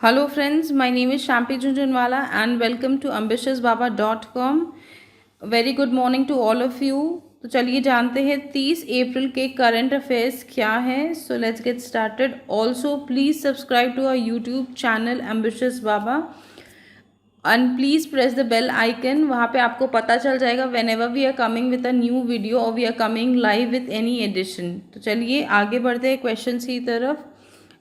Hello friends, my name is Shampi Junjunwala and welcome to ambitiousbaba.com. Very good morning to all of you. तो चलिए जानते हैं 30 अप्रैल के current affairs क्या है. So let's get started. Also please subscribe to our YouTube channel Ambitious Baba and please press the bell icon. वहाँ पे आपको पता चल जाएगा whenever we are coming with a new video और we are coming live with any edition. तो चलिए आगे बढ़ते हैं क्वेश्चन की तरफ.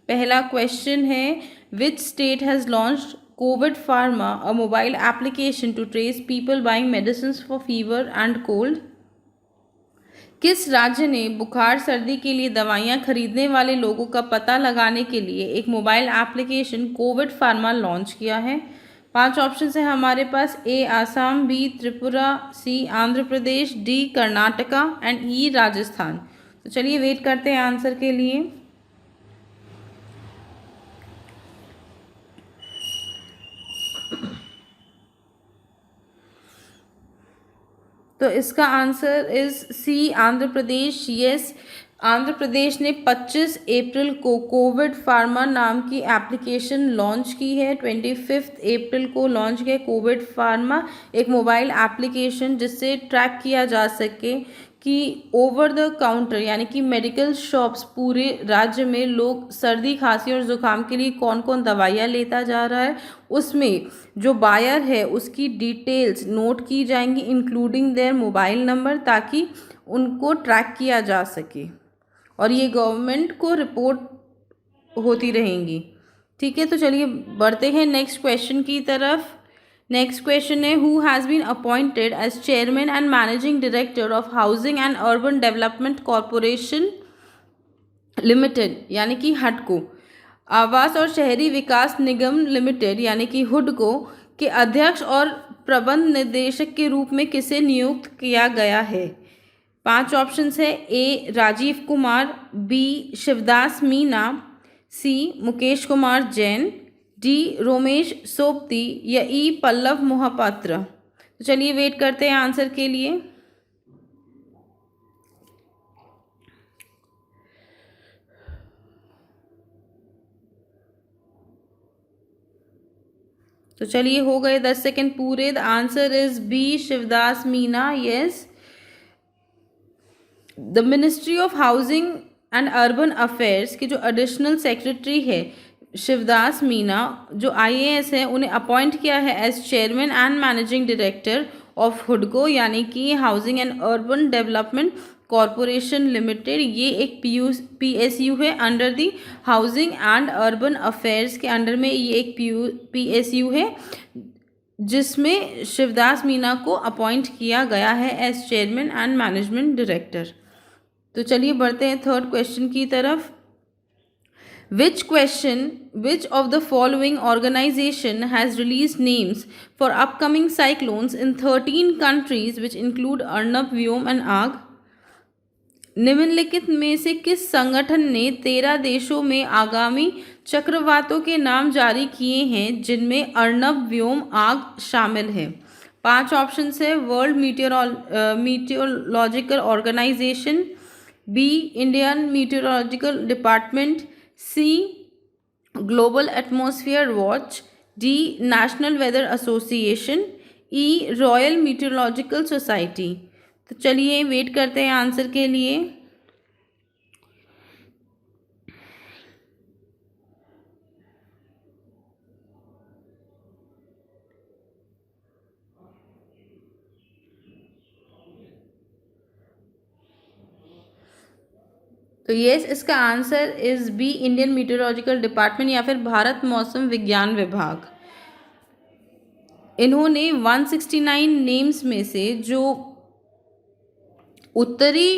पहला क्वेश्चन है, which state has launched Covid Pharma, a mobile application to trace people buying medicine for fever and cold. किस राज्य ने बुखार सर्दी के लिए दवाइयाँ खरीदने वाले लोगों का पता लगाने के लिए एक mobile application COVID pharma launch किया है? 5 ऑप्शन है हमारे पास. A Assam, B Tripura, C Andhra Pradesh, D Karnataka and E Rajasthan. तो चलिए वेट करते हैं आंसर के लिए. तो इसका answer is C Andhra Pradesh. Yes, Andhra Pradesh ने 25 अप्रैल को कोविड फार्मा नाम की एप्लीकेशन लॉन्च की है. 25 अप्रैल को लॉन्च किया कोविड फार्मा, एक मोबाइल एप्लीकेशन जिससे ट्रैक किया जा सके कि ओवर द काउंटर यानी कि मेडिकल शॉप्स पूरे राज्य में लोग सर्दी खांसी और ज़ुकाम के लिए कौन कौन दवाइयाँ लेता जा रहा है, उसमें जो बायर है उसकी डिटेल्स नोट की जाएंगी इंक्लूडिंग देयर मोबाइल नंबर, ताकि उनको ट्रैक किया जा सके और ये गवर्नमेंट को रिपोर्ट होती रहेंगी. ठीक है, तो चलिए बढ़ते हैं नेक्स्ट क्वेश्चन की तरफ. नेक्स्ट क्वेश्चन है, who has been appointed as chairman and managing director of Housing and urban development corporation Limited यानी कि हडको, आवास और शहरी विकास निगम लिमिटेड यानी कि हुडको के अध्यक्ष और प्रबंध निदेशक के रूप में किसे नियुक्त किया गया है? 5 ऑप्शन है. ए राजीव कुमार, बी शिवदास मीना, सी मुकेश कुमार जैन, डी रोमेश सोपती या ई पल्लव मोहपात्र. तो चलिए वेट करते हैं आंसर के लिए. तो चलिए हो गए 10 सेकेंड पूरे. The answer is B Shivdas Meena. Yes, the Ministry of Housing and urban affairs के जो एडिशनल सेक्रेटरी है शिवदास मीना, जो आईएएस है, उन्हें अपॉइंट किया है as chairman and managing director of हुडको यानी कि housing and urban development corporation limited. ये एक पीएसयू है under the housing and urban affairs के अंडर में. ये एक पीएसयू है जिसमें शिवदास मीना को अपॉइंट किया गया है as chairman and management director. तो चलिए बढ़ते हैं थर्ड क्वेश्चन की तरफ. Which of the following organization has released names for upcoming cyclones in 13 countries which include Arnab, Vyom and आग? निम्नलिखित में से किस संगठन ने 13 देशों में आगामी चक्रवातों के नाम जारी किए हैं जिनमें अर्नब, व्योम, आग शामिल है? 5 ऑप्शन है. World Meteorological Organization, B Indian Meteorological Department, C Global Atmosphere Watch, D National Weather Association, E Royal Meteorological Society. तो चलिए वेट करते हैं आंसर के लिए. तो यस, इसका answer is B Indian Meteorological Department या फिर भारत मौसम विज्ञान विभाग. इन्होंने 169 नेम्स में से जो उत्तरी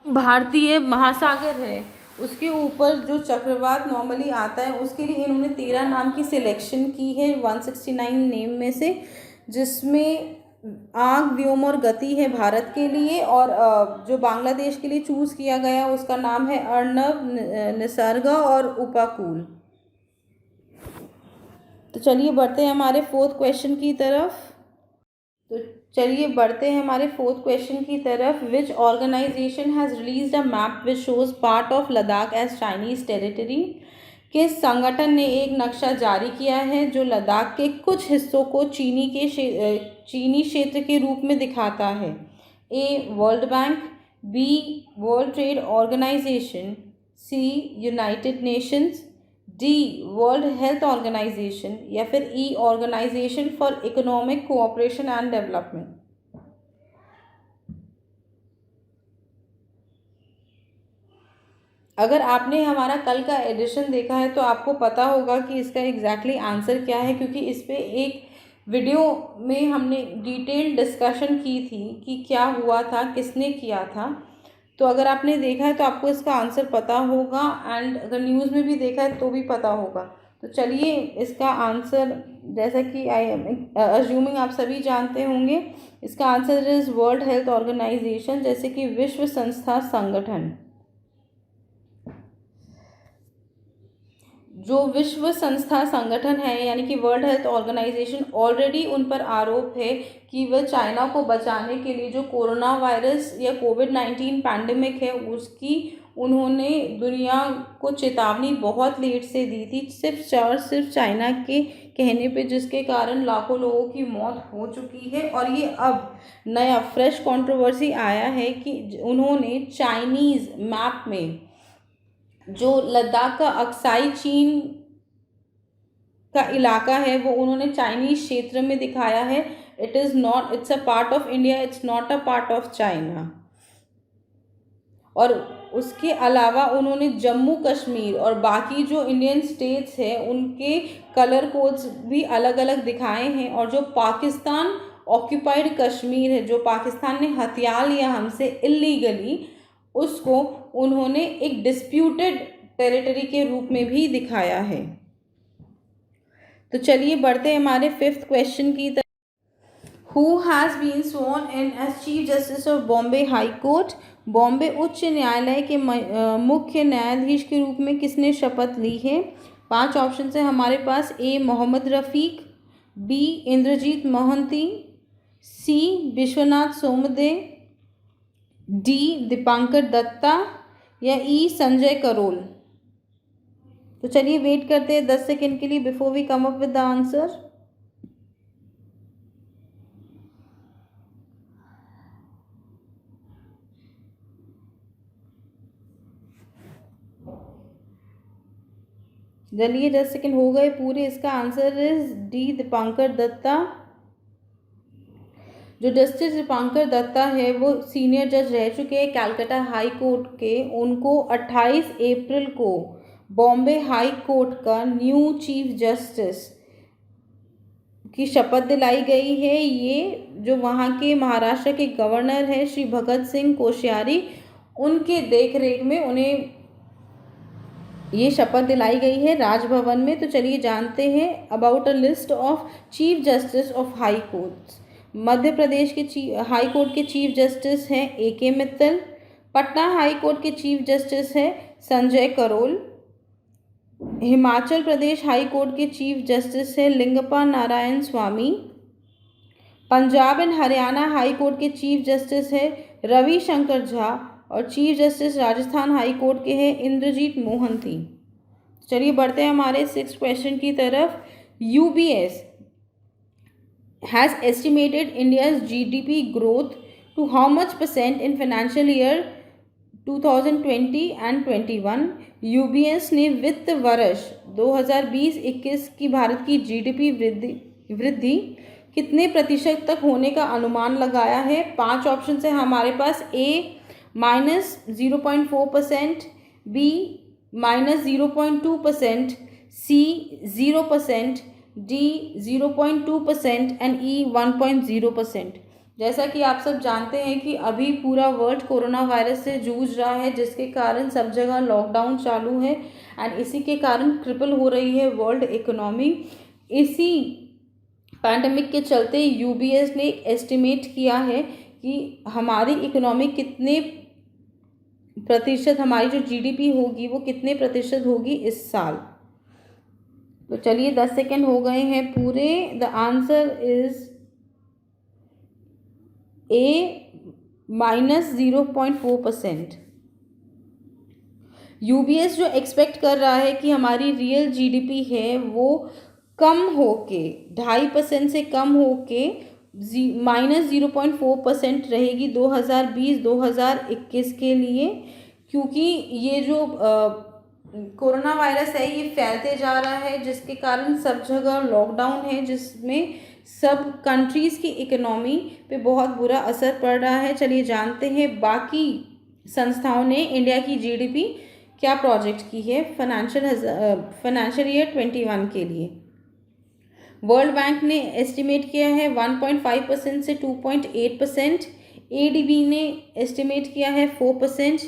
भारतीय महासागर है उसके ऊपर जो चक्रवात नॉर्मली आता है उसके लिए इन्होंने 13 नाम की सिलेक्शन की है 169 नेम में से, जिसमें आग, व्योम और गति है भारत के लिए, और जो बांग्लादेश के लिए चूज़ किया गया उसका नाम है अर्नब, निसर्गा और उपाकुल. तो चलिए बढ़ते हैं हमारे फोर्थ क्वेश्चन की तरफ. Which organisation has released a map which shows part of Ladakh as Chinese territory? किस संगठन ने एक नक्शा जारी किया है जो लद्दाख के कुछ हिस्सों को चीनी क्षेत्र के रूप में दिखाता है? A World Bank, B World Trade Organization, C United Nations, D World Health Organization या फिर E Organisation for Economic cooperation and Development. अगर आपने हमारा कल का एडिशन देखा है तो आपको पता होगा कि इसका एग्जैक्टली आंसर क्या है, क्योंकि इस पे एक वीडियो में हमने डिटेल डिस्कशन की थी कि क्या हुआ था, किसने किया था। तो अगर आपने देखा है तो आपको इसका आंसर पता होगा, एंड अगर न्यूज़ में भी देखा है तो भी पता होगा। तो चलिए इसका आंसर, जैसा कि आई एम अज्यूमिंग आप सभी जानते होंगे, इसका answer is World Health Organization, जैसे कि विश्व संस्था संगठन। जो विश्व संस्था संगठन है यानी कि वर्ल्ड हेल्थ ऑर्गेनाइजेशन, ऑलरेडी उन पर आरोप है कि वह चाइना को बचाने के लिए जो कोरोना वायरस या कोविड-19 पैंडेमिक है उसकी उन्होंने दुनिया को चेतावनी बहुत लेट से दी थी, सिर्फ चाइना के कहने पे, जिसके कारण लाखों लोगों की मौत हो चुकी है। और ये अब नया फ्रेश कंट्रोवर्सी आया है कि उन्होंने चाइनीज़ मैप में जो लद्दाख का अक्साई चीन का इलाका है वो उन्होंने चाइनीज क्षेत्र में दिखाया है। It's a part of India, it's not a part of China. और उसके अलावा उन्होंने जम्मू कश्मीर और बाकी जो इंडियन स्टेट्स हैं उनके कलर कोड्स भी अलग अलग दिखाए हैं। और जो पाकिस्तान ऑक्यूपाइड कश्मीर है, जो पाकिस्तान ने हथिया लिया हमसे इल्लीगली, उसको उन्होंने एक डिस्प्यूटेड टेरिटरी के रूप में भी दिखाया है। तो चलिए बढ़ते हैं हमारे फिफ्थ क्वेश्चन की तरफ। Who has been sworn in as chief justice of Bombay High Court? Bombay उच्च न्यायालय के मुख्य न्यायाधीश के रूप में किसने शपथ ली है? 5 ऑप्शन है हमारे पास। ए मोहम्मद रफ़ीक, बी इंद्रजीत मोहंती, सी विश्वनाथ सोमदे, डी दीपांकर दत्ता या ई संजय करोल। तो चलिए वेट करते हैं 10 सेकेंड के लिए before we come up with the answer. चलिए 10 सेकेंड हो गए पूरे। इसका answer is D Dipankar Datta. जो जस्टिस दीपांकर दत्ता है वो सीनियर जज रह चुके हैं कैलकाटा हाई कोर्ट के। उनको 28 अप्रैल को बॉम्बे हाई कोर्ट का न्यू चीफ जस्टिस की शपथ दिलाई गई है। ये जो वहाँ के महाराष्ट्र के गवर्नर हैं श्री भगत सिंह कोश्यारी, उनके देखरेख में उन्हें ये शपथ दिलाई गई है राजभवन में। तो चलिए जानते हैं about a list of chief justice of high courts. Madhya Pradesh के हाई कोर्ट के चीफ जस्टिस हैं AK Mittal. Patna high court के चीफ जस्टिस हैं संजय करोल। हिमाचल प्रदेश हाई कोर्ट के चीफ जस्टिस हैं Lingappa Narayana Swamy. Punjab and Haryana high court के चीफ जस्टिस हैं रविशंकर झा। और chief justice Rajasthan high court के हैं इंद्रजीत मोहंती। चलिए बढ़ते हैं हमारे 6th क्वेश्चन की तरफ। UBS has estimated India's GDP growth to how much % in financial year 2020 and 21? UBS ने वित्त वर्ष 2020-21 की भारत की GDP वृद्धि कितने प्रतिशत तक होने का अनुमान लगाया है? 5 ऑप्शन है हमारे पास। A -0.4%, B -0.2%, C 0%, D 0.2% and E 1.0%। जैसा कि आप सब जानते हैं कि अभी पूरा वर्ल्ड कोरोना वायरस से जूझ रहा है, जिसके कारण सब जगह लॉकडाउन चालू है एंड इसी के कारण क्रिपल हो रही है वर्ल्ड इकोनॉमी। इसी पैंडमिक के चलते UBS ने एस्टिमेट किया है कि हमारी इकोनॉमी कितने प्रतिशत, हमारी जो GDP होगी वो कितने प्रतिशत होगी इस साल। तो चलिए 10 सेकेंड हो गए हैं पूरे। The answer is A -0.4%। UBS जो एक्सपेक्ट कर रहा है कि हमारी रियल जीडीपी है वो कम होके 2.5% से कम होके -0.4% रहेगी 2020-2021 के लिए, क्योंकि ये जो कोरोना वायरस है ये फैलते जा रहा है, जिसके कारण सब जगह लॉकडाउन है, जिसमें सब कंट्रीज़ की इकोनॉमी पे बहुत बुरा असर पड़ रहा है। चलिए जानते हैं बाकी संस्थाओं ने इंडिया की जीडीपी क्या प्रोजेक्ट की है फाइनेंशियल ईयर 21 के लिए। वर्ल्ड बैंक ने एस्टिमेट किया है 1.5% से 2.8%। एडीबी ने एस्टिमेट किया है 4%।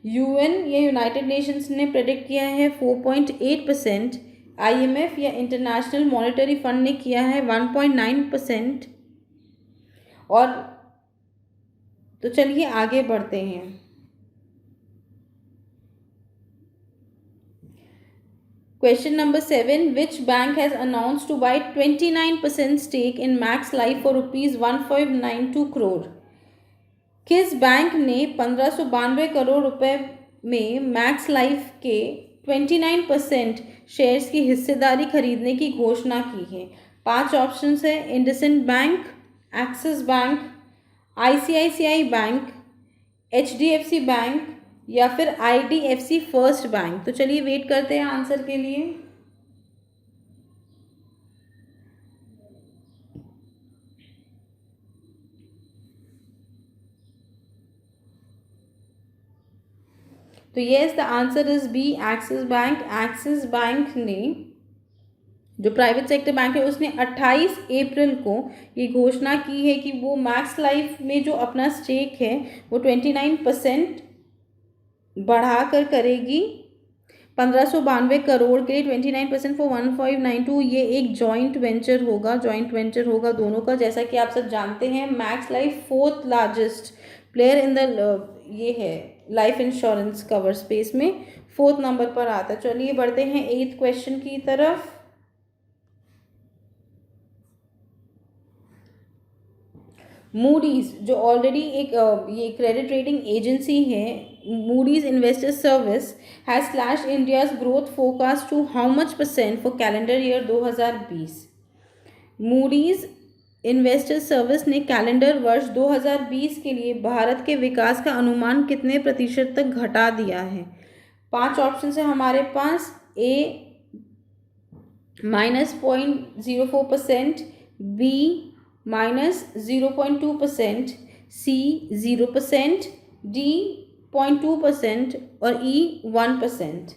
यूएन या यूनाइटेड नेशंस ने प्रेडिक्ट किया है 4.8%। आईएमएफ या इंटरनेशनल मॉनेटरी फंड ने किया है 1.9%। और तो चलिए आगे बढ़ते हैं। Question number 7. Which bank has announced to buy 29% stake in Max Life for rupees 1592 crore? किस बैंक ने 1592 करोड़ रुपए में मैक्स लाइफ के 29% शेयर्स की हिस्सेदारी खरीदने की घोषणा की है? 5 ऑप्शंस है। IndusInd bank, Axis bank, ICICI bank, HDFC bank या फिर आईडीएफसी फर्स्ट बैंक। तो चलिए वेट करते हैं आंसर के लिए। तो yes, the answer is B, Axis Bank. Axis Bank ने, जो प्राइवेट सेक्टर बैंक है, उसने 28 अप्रैल को ये घोषणा की है कि वो मैक्स लाइफ में जो अपना स्टेक है वो 29% बढ़ाकर करेगी 1592 करोड़ के लिए। 29% फॉर 1592। ये एक जॉइंट वेंचर होगा दोनों का। जैसा कि आप सब जानते हैं max life 4th largest player in the ये है लाइफ इंश्योरेंस कवर स्पेस में 4th नंबर पर आता है। चलिए बढ़ते हैं 8th क्वेश्चन की तरफ। मूडीज जो ऑलरेडी एक ये क्रेडिट रेटिंग एजेंसी है, Moody's Investor Service has slash India's growth forecast to how much % for calendar year 2020? Moody's Investor Service ने कैलेंडर वर्ष 2020 के लिए भारत के विकास का अनुमान कितने प्रतिशत तक घटा दिया है? 5 ऑप्शन है हमारे पास। ए -0.04%, बी -0.2%, सी 0%, डी 0.2% और ई 1%।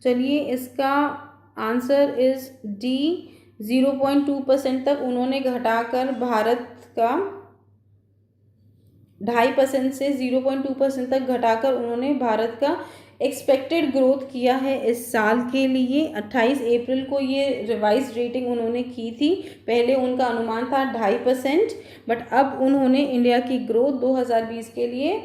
चलिए इसका आंसर इज डी, 0.2% तक उन्होंने घटाकर भारत का 2.5% से 0.2% तक घटाकर उन्होंने भारत का एक्सपेक्टेड ग्रोथ किया है इस साल के लिए। 28 अप्रैल को ये रिवाइज रेटिंग उन्होंने की थी। पहले उनका अनुमान था 2.5%, बट अब उन्होंने इंडिया की ग्रोथ 2020 के लिए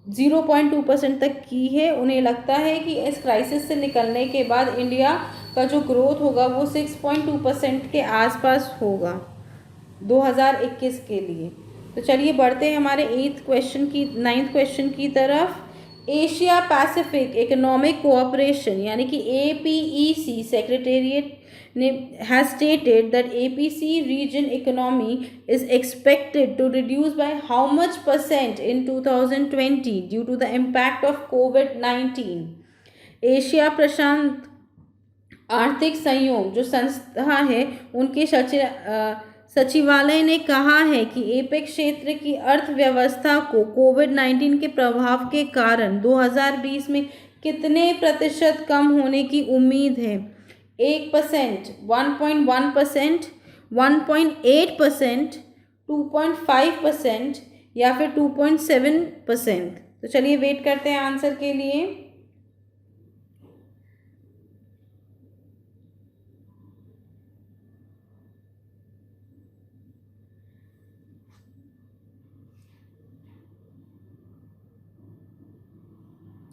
0.2% तक की है। उन्हें लगता है कि इस क्राइसिस से निकलने के बाद इंडिया का जो ग्रोथ होगा वो 6.2% के आसपास होगा 2021 के लिए। तो चलिए बढ़ते हैं हमारे 9th क्वेश्चन की तरफ। एशिया पैसिफिक इकोनॉमिक कोऑपरेशन यानी कि APEC सेक्रेटेरिएट ने has stated that APC region economy is expected to reduce by how much % in 2020 due to the impact of COVID-19? Asia प्रशांत आर्थिक सहयोग जो संस्था है उनके सचिवालय ने कहा है कि एपेक क्षेत्र की अर्थव्यवस्था को कोविड-19 के प्रभाव के कारण 2020 में कितने प्रतिशत कम होने की उम्मीद है? 1%, 1.1%, 1.8%, 2.5% या फिर 2.7%? तो चलिए वेट करते हैं आंसर के लिए।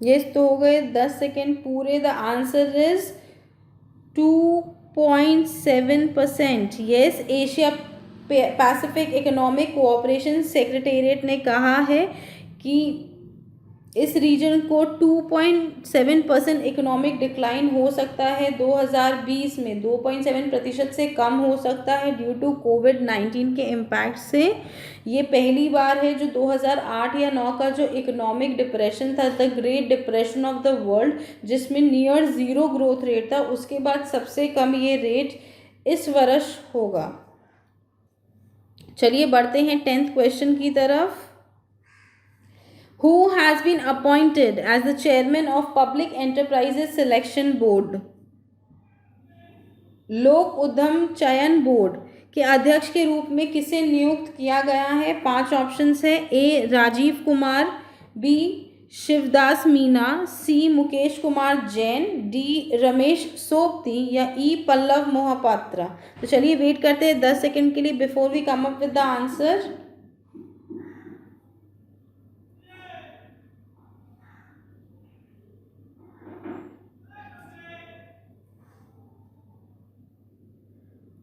यस, तो हो गए 10 सेकेंड पूरे। The answer is 2 2.7%। Yes, Asia Pacific economic cooperation secretariat ने कहा है कि इस रीजन को 2.7% इकोनॉमिक डिक्लाइन हो सकता है 2020 में, 2.7% से कम हो सकता है ड्यू टू कोविड-19 के इम्पैक्ट से। ये पहली बार है जो 2008 या 9 का जो इकोनॉमिक डिप्रेशन था, the great depression of the world, जिसमें नियर ज़ीरो ग्रोथ रेट था, उसके बाद सबसे कम ये रेट इस वर्ष होगा। चलिए बढ़ते हैं 10th क्वेश्चन की तरफ। Who has been appointed as the chairman of Public Enterprises Selection Board? लोक उद्यम चयन बोर्ड के अध्यक्ष के रूप में किसे नियुक्त किया गया है? 5 ऑप्शंस है। ए राजीव कुमार, बी शिवदास मीना, सी मुकेश कुमार जैन, डी रमेश सोपती या ई पल्लव मोहपात्रा। तो चलिए वेट करते हैं 10 सेकंड के लिए before we come up with the answer.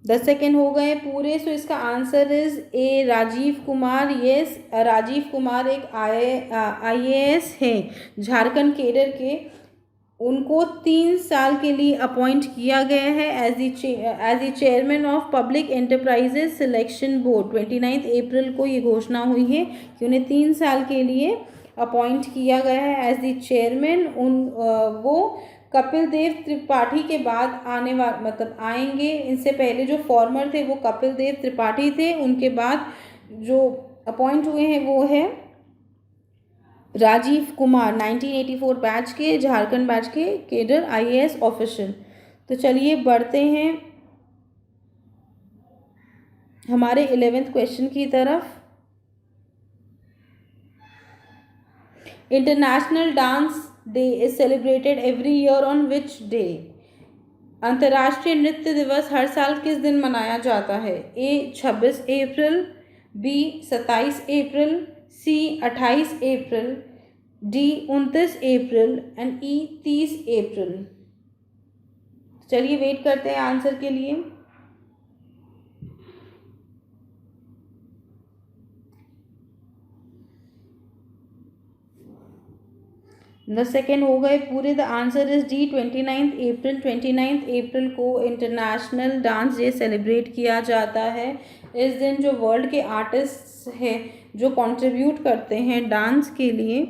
दस सेकेंड हो गए पूरे। सो इसका answer is A Rajiv Kumar. Yes, Rajiv Kumar एक IAS है झारखंड केडर के। उनको 3 साल के लिए अपॉइंट किया गया है as the chairman of Public Enterprises Selection Board. 29 April को ये घोषणा हुई है कि उन्हें 3 साल के लिए अपॉइंट किया गया है एज द चेयरमैन। वो कपिल देव त्रिपाठी के बाद आएंगे। इनसे पहले जो फॉर्मर थे वो कपिल देव त्रिपाठी थे, उनके बाद जो अपॉइंट हुए हैं वो है राजीव कुमार, 1984 बैच के, झारखंड बैच के केडर IAS ऑफिसर। तो चलिए बढ़ते हैं हमारे 11th क्वेश्चन की तरफ। International dance day is celebrated every year on which day? अंतर्राष्ट्रीय नृत्य दिवस हर साल किस दिन मनाया जाता है? A 26 April, B 27 April, C 28 April, D 29 April and E 30 April. चलिए वेट करते हैं आंसर के लिए। 10 सेकेंड हो गए पूरे। The answer is D 29 April. 29 April को इंटरनेशनल डांस डे सेलिब्रेट किया जाता है। इस दिन जो वर्ल्ड के आर्टिस्ट हैं जो कंट्रीब्यूट करते हैं डांस के लिए,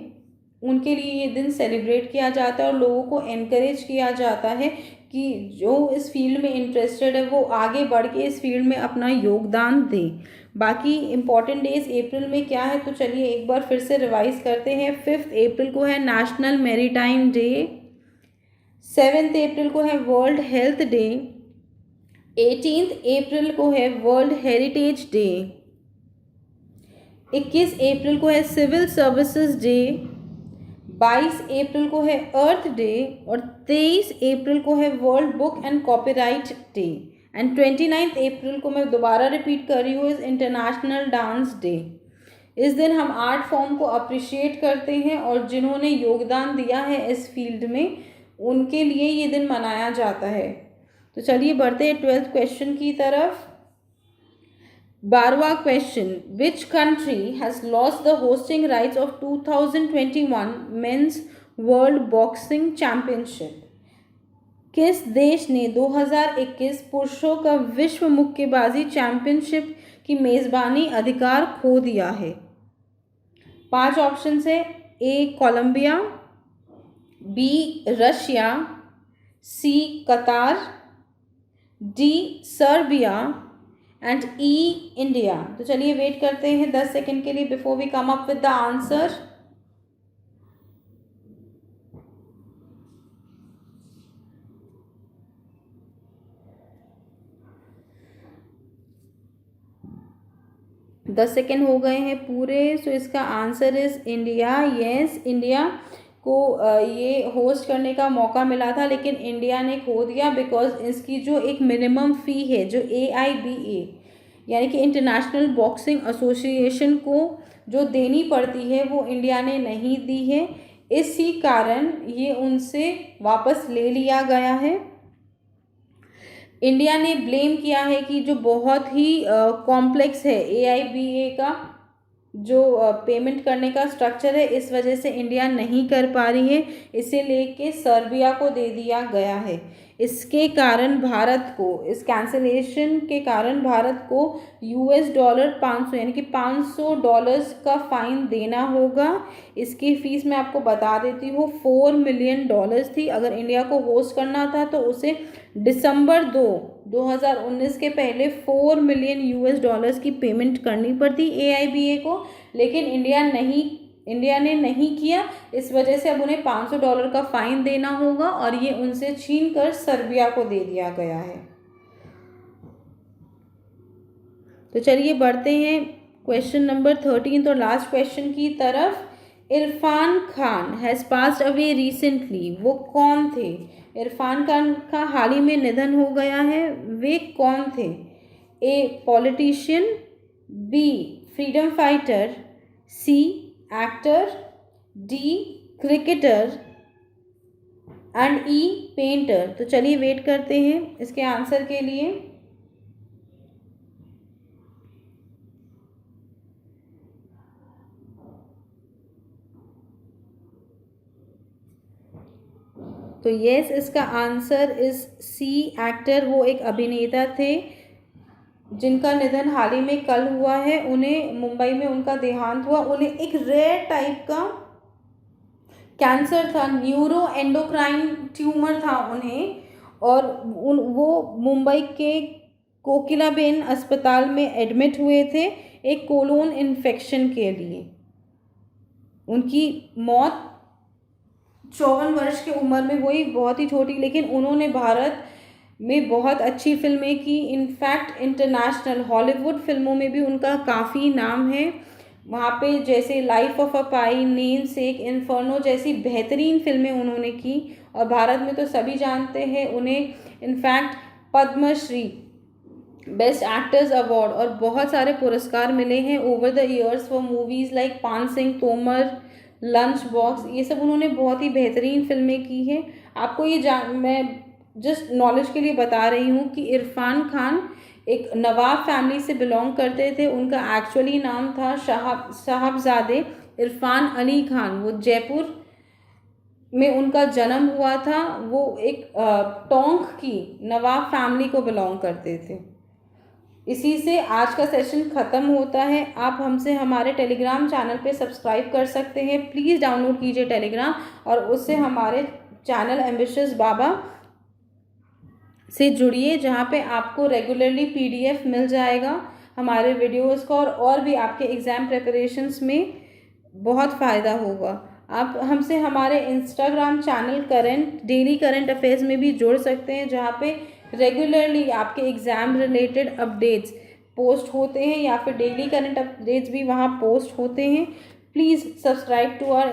उनके लिए ये दिन सेलिब्रेट किया जाता है और लोगों को एनकरेज किया जाता है कि जो इस फील्ड में इंटरेस्टेड है वो आगे बढ़ के इस फील्ड में अपना योगदान दें। बाकी इम्पॉर्टेंट डेज अप्रैल में क्या है, तो चलिए एक बार फिर से रिवाइज करते हैं। 5 अप्रैल को है नेशनल मैरीटाइम डे, 7 अप्रैल को है वर्ल्ड हेल्थ डे, 18 अप्रैल को है वर्ल्ड हेरिटेज डे, 21 अप्रैल को है सिविल सर्विसेज डे, 22 अप्रैल को है अर्थ डे और 23 अप्रैल को है world book and copyright day and 29 April को मैं दोबारा रिपीट कर रही हूँ इस इंटरनेशनल डांस डे। इस दिन हम आर्ट फॉर्म को अप्रिशिएट करते हैं और जिन्होंने योगदान दिया है इस फील्ड में उनके लिए ये दिन मनाया जाता है। तो चलिए बढ़ते हैं 12th क्वेश्चन की तरफ। 12वां question, which country has lost the hosting rights of 2021 men's world boxing championship? किस देश ने 2021 पुरुषों का विश्व मुक्केबाजी चैंपियनशिप की मेज़बानी अधिकार खो दिया है? 5 ऑप्शन है। A Colombia, B Russia, C Qatar, D Serbia and E India. तो चलिए वेट करते हैं 10 सेकेंड के लिए before we come up with the answer. दस सेकेंड हो गए हैं पूरे। सो इसका answer is India. Yes, India को ये होस्ट करने का मौका मिला था लेकिन इंडिया ने खो दिया बिकॉज इसकी जो एक मिनिमम फ़ी है जो AIBA यानी कि इंटरनेशनल बॉक्सिंग एसोसिएशन को जो देनी पड़ती है वो इंडिया ने नहीं दी है। इसी कारण ये उनसे वापस ले लिया गया है। इंडिया ने ब्लेम किया है कि जो बहुत ही कॉम्प्लेक्स है AIBA का जो पेमेंट करने का स्ट्रक्चर है, इस वजह से इंडिया नहीं कर पा रही है, इसे लेके सर्बिया को दे दिया गया है। इसके कारण भारत को, इस कैंसिलेशन के कारण भारत को $500 यानी कि $500 का फाइन देना होगा। इसकी फ़ीस मैं आपको बता देती हूँ, $4 मिलियन थी। अगर इंडिया को होस्ट करना था तो उसे दिसंबर 2019 के पहले $4 मिलियन की पेमेंट करनी पड़ती AIBA को, लेकिन इंडिया ने नहीं किया। इस वजह से अब उन्हें $500 का फाइन देना होगा और ये उनसे छीन कर सर्बिया को दे दिया गया है। तो चलिए बढ़ते हैं क्वेश्चन नंबर 13 और लास्ट क्वेश्चन की तरफ। Irfan Khan has passed away recently, वो कौन थे? इरफान खान का हाल ही में निधन हो गया है, वे कौन थे? A politician, B freedom fighter, C actor, D cricketer and E painter. तो चलिए वेट करते हैं इसके आंसर के लिए। तो यस, इसका आंसर इज सी एक्टर। वो एक अभिनेता थे जिनका निधन हाल ही में कल हुआ है। उन्हें मुंबई में उनका देहांत हुआ। उन्हें एक रेयर टाइप का कैंसर था, न्यूरो एंडोक्राइन ट्यूमर था उन्हें, और वो मुंबई के कोकिलाबेन अस्पताल में एडमिट हुए थे एक कोलोन इन्फेक्शन के लिए। उनकी मौत 54 वर्ष की उम्र में हुई, बहुत ही छोटी, लेकिन उन्होंने भारत में बहुत अच्छी फिल्में की। इनफैक्ट इंटरनेशनल हॉलीवुड फिल्मों में भी उनका काफ़ी नाम है। वहाँ पे जैसे life of a pi, namesake, inferno जैसी बेहतरीन फिल्में उन्होंने की। और भारत में तो सभी जानते हैं उन्हें। In fact Padma Shri, best actors award और बहुत सारे पुरस्कार मिले हैं over the years for movies like Paan Singh Tomar, lunch box, ये सब उन्होंने बहुत ही बेहतरीन फिल्में की हैं। आपको ये मैं जस्ट नॉलेज के लिए बता रही हूँ कि इरफान खान एक नवाब फैमिली से बिलोंग करते थे। उनका एक्चुअली नाम था साहबजादे इरफान अली खान। वो जयपुर में उनका जन्म हुआ था। वो एक टोंक की नवाब फैमिली को बिलोंग करते थे। इसी से आज का सेशन ख़त्म होता है। आप हमसे हमारे टेलीग्राम चैनल पे सब्सक्राइब कर सकते हैं। प्लीज़ डाउनलोड कीजिए टेलीग्राम और उससे हमारे चैनल एम्बिशियस बाबा से जुड़िए, जहाँ पे आपको रेगुलरली PDF मिल जाएगा हमारे वीडियोज़ का, और भी आपके एग्ज़ाम प्रिपरेशंस में बहुत फ़ायदा होगा। आप हमसे हमारे Instagram channel daily current affairs में भी जुड़ सकते हैं, जहाँ पे रेगुलरली आपके एग्ज़ाम रिलेटेड अपडेट्स पोस्ट होते हैं, या फिर डेली करंट अपडेट्स भी वहाँ पोस्ट होते हैं। Please subscribe to our